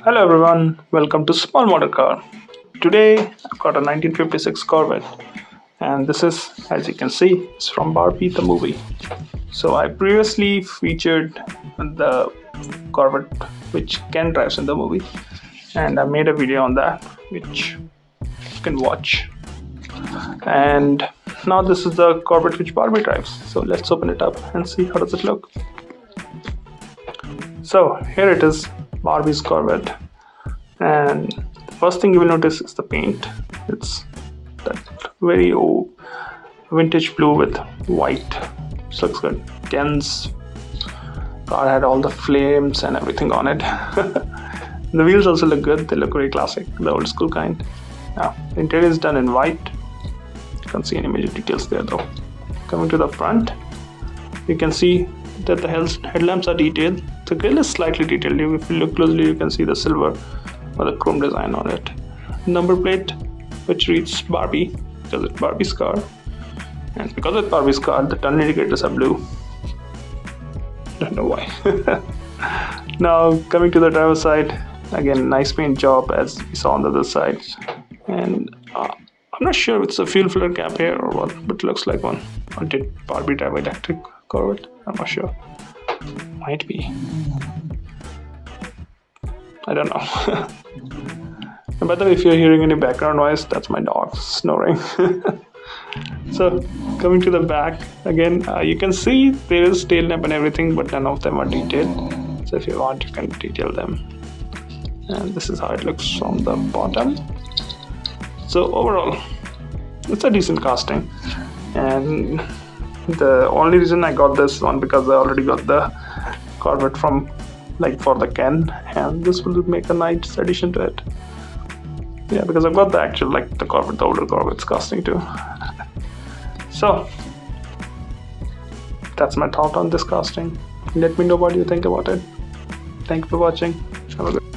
Hello everyone, welcome to Small Motor Car. Today I've got a 1956 Corvette, and this is, as you can see, it's from Barbie the movie. So I previously featured the Corvette which Ken drives in the movie, and I made a video on that which you can watch. And now this is the Corvette which Barbie drives. So let's open it up and see how does it look. So here it is, Barbie's Corvette, and the first thing you will notice is the paint. It's that very old vintage blue with white. This looks good. Ken's car had all the flames and everything on it. The wheels also look good. They look very classic, the old school kind. Now the interior is done in white. You can't see any major details there though. Coming to the front, you can see that the headlamps are detailed. The grille is slightly detailed. If you look closely, you can see the silver or the chrome design on it. Number plate, which reads Barbie, because it's Barbie's car. And because it's Barbie's car, the turn indicators are blue. Don't know why. Now, coming to the driver's side, again, nice paint job as we saw on the other side. And I'm not sure if it's a fuel filler cap here or what, but it looks like one. Or did Barbie drive electric Corvette? I'm not sure. Might be. I don't know. And by the way, if you're hearing any background noise, that's my dog snoring. So, coming to the back, again, you can see there is tail lamp and everything, but none of them are detailed. So if you want, you can detail them. And this is how it looks from the bottom. So overall, it's a decent casting. And the only reason I got this one because I already got the Corvette from for the Ken, and this will make a nice addition to it. Yeah, because I've got the actual the Corvette, the older Corvette's casting too. So that's my thought on this casting. Let me know what you think about it. Thank you for watching. Have a good